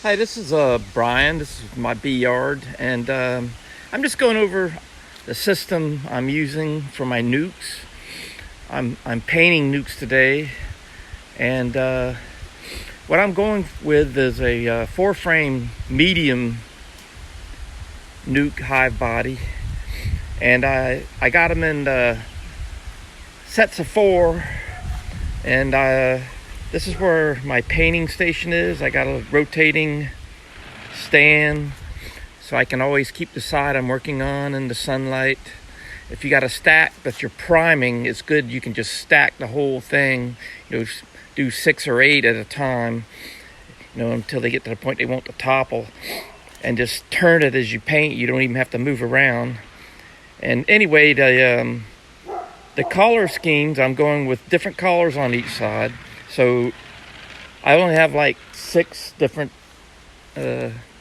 Hi, this is Brian. This is my bee yard, and I'm just going over the system I'm using for my nukes. I'm painting nukes today, and what I'm going with is a 4-frame medium nuke hive body, and I got them in sets of 4, and this is where my painting station is. I got a rotating stand so I can always keep the side I'm working on in the sunlight. If you got a stack that you're priming, it's good. You can just stack the whole thing, do 6 or 8 at a time, until they get to the point they want to topple, and just turn it as you paint. You don't even have to move around. And anyway, the color schemes, I'm going with different colors on each side. So I only have like 6 different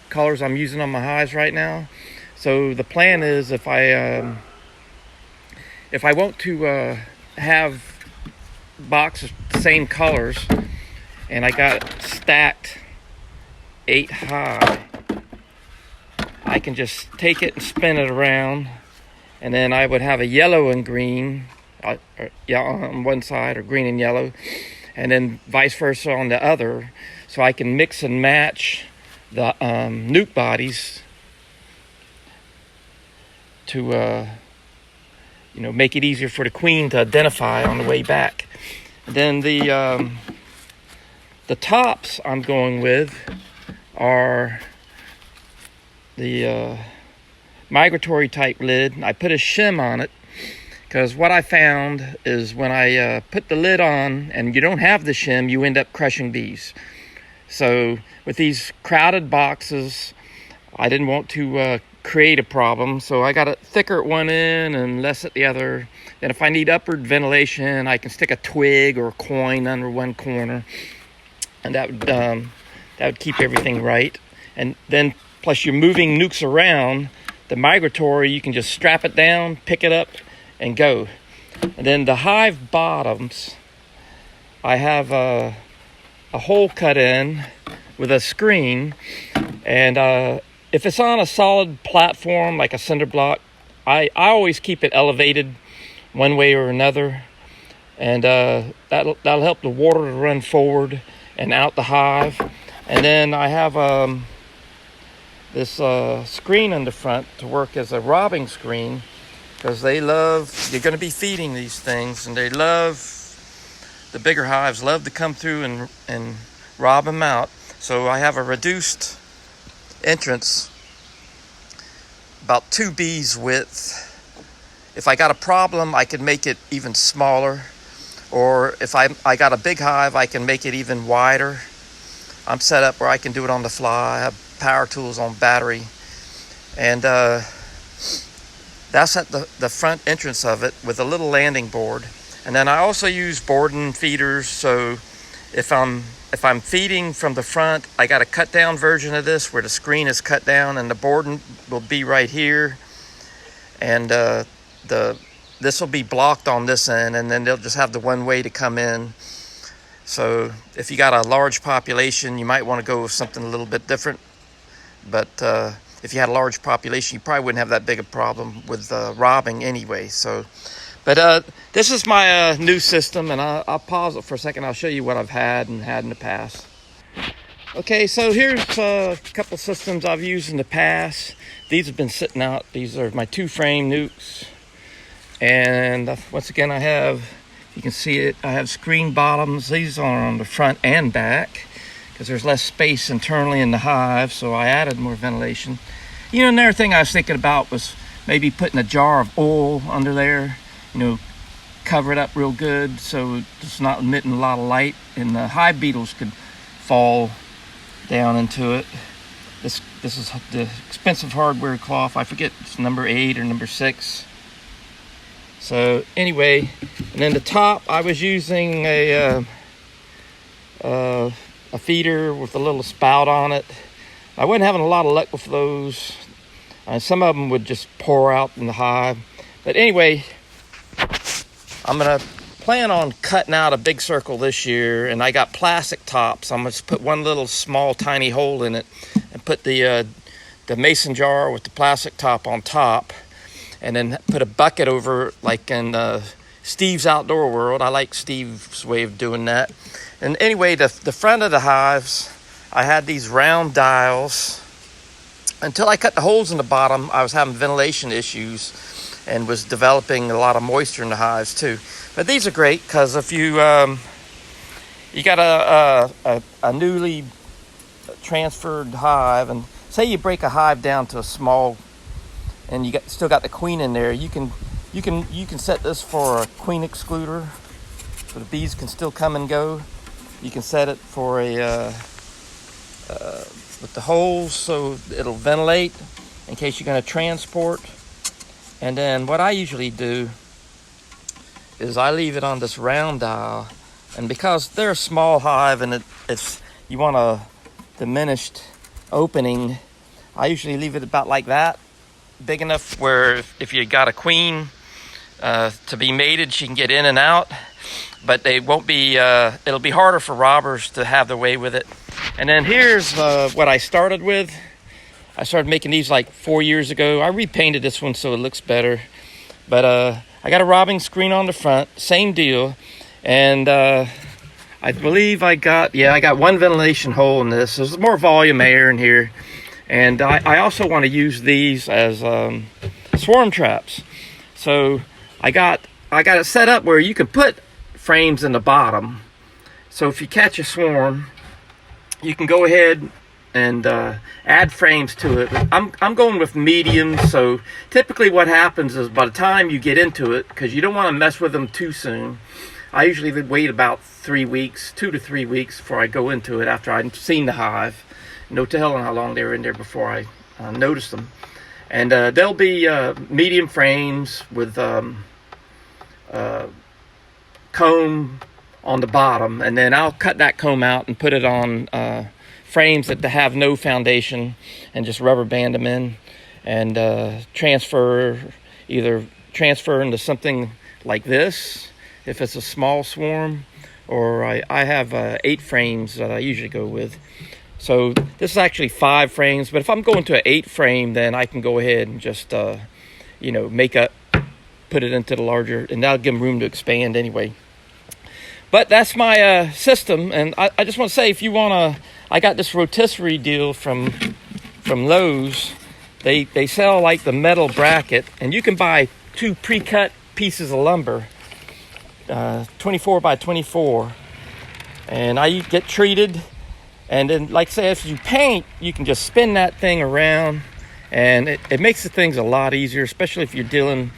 colors I'm using on my hives right now. So the plan is, if I want to have boxes the same colors, and I got stacked 8 high, I can just take it and spin it around, and then I would have a yellow and green on one side, or green and yellow, and then vice versa on the other, so I can mix and match the nuke bodies to make it easier for the queen to identify on the way back. And then the tops I'm going with are the migratory type lid. I put a shim on it, because what I found is when I put the lid on and you don't have the shim, you end up crushing bees. So with these crowded boxes, I didn't want to create a problem, so I got it thicker at one end and less at the other. And if I need upward ventilation, I can stick a twig or a coin under one corner, and that would keep everything right. And then plus, you're moving nukes around. The migratory, you can just strap it down, pick it up, and go. And then the hive bottoms, I have a hole cut in with a screen, and if it's on a solid platform like a cinder block, I always keep it elevated one way or another, and that'll help the water to run forward and out the hive. And then I have this screen in the front to work as a robbing screen, because you're going to be feeding these things, and the bigger hives love to come through and rob them out. So I have a reduced entrance, about 2 bees width. If I got a problem, I could make it even smaller, or if I got a big hive, I can make it even wider. I'm set up where I can do it on the fly. I have power tools on battery, and that's at the front entrance of it with a little landing board. And then I also use Borden feeders, so if I'm feeding from the front, I got a cut down version of this where the screen is cut down and the Borden will be right here, and this will be blocked on this end, and then they'll just have the one way to come in. So if you got a large population, you might want to go with something a little bit different, but if you had a large population, you probably wouldn't have that big a problem with robbing anyway. So, but this is my new system, and I'll pause it for a second. I'll show you what I've had in the past. Okay, so here's a couple systems I've used in the past. These have been sitting out. These are my 2-frame nukes, and once again, I have, you can see it, I have screen bottoms. These are on the front and back, because there's less space internally in the hive, so I added more ventilation. Another thing I was thinking about was maybe putting a jar of oil under there, cover it up real good so it's not emitting a lot of light, and the hive beetles could fall down into it. This is the expensive hardware cloth. I forget, it's number 8 or number 6. So anyway, and then the top, I was using a feeder with a little spout on it. I wasn't having a lot of luck with those. Some of them would just pour out in the hive. But anyway, I'm gonna plan on cutting out a big circle this year, and I got plastic tops. I'm going to put one little small tiny hole in it and put the mason jar with the plastic top on top, and then put a bucket over, like in Steve's Outdoor World. I like Steve's way of doing that. And anyway, the front of the hives, I had these round dials. Until I cut the holes in the bottom, I was having ventilation issues and was developing a lot of moisture in the hives too. But these are great because if you got a newly transferred hive, and say you break a hive down to a small, and you still got the queen in there, you can set this for a queen excluder, so the bees can still come and go. You can set it for a with the holes so it'll ventilate in case you're going to transport. And then what I usually do is I leave it on this round dial, and because they're a small hive and it's you want a diminished opening, I usually leave it about like that, big enough where if you got a queen to be mated, she can get in and out, but they won't be it'll be harder for robbers to have their way with it. And then here's what I started with. I started making these like 4 years ago. I repainted this one so it looks better, but I got a robbing screen on the front, same deal. And I believe I got one ventilation hole in this. There's more volume air in here. And I also want to use these as swarm traps. So I got it set up where you can put frames in the bottom. So if you catch a swarm, you can go ahead and add frames to it. I'm going with medium, so typically what happens is by the time you get into it, because you don't want to mess with them too soon, I usually wait about 3 weeks, 2 to 3 weeks before I go into it after I've seen the hive. No telling how long they were in there before I noticed them. And they'll be medium frames with comb on the bottom, and then I'll cut that comb out and put it on frames that have no foundation and just rubber band them in, and transfer into something like this if it's a small swarm, or I have 8 frames that I usually go with. So this is actually 5 frames, but if I'm going to an 8 frame, then I can go ahead and just put it into the larger, and that'll give them room to expand anyway. But that's my system, and I just want to say, if you want to, I got this rotisserie deal from Lowe's. They sell like the metal bracket, and you can buy 2 pre-cut pieces of lumber, 24 by 24, and I get treated. And then, like I say, if you paint, you can just spin that thing around, and it makes the things a lot easier, especially if you're dealing.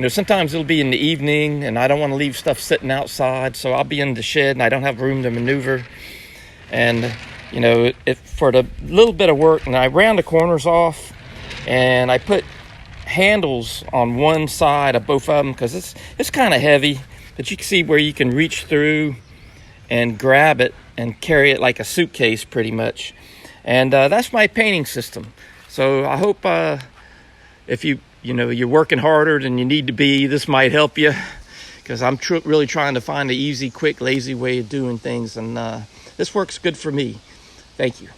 Sometimes it'll be in the evening, and I don't want to leave stuff sitting outside, so I'll be in the shed, and I don't have room to maneuver. And, for the little bit of work, and I round the corners off, and I put handles on one side of both of them, because it's kind of heavy, but you can see where you can reach through and grab it and carry it like a suitcase, pretty much. And that's my painting system. So I hope if you're working harder than you need to be, this might help you, because I'm really trying to find the easy, quick, lazy way of doing things, and this works good for me. Thank you.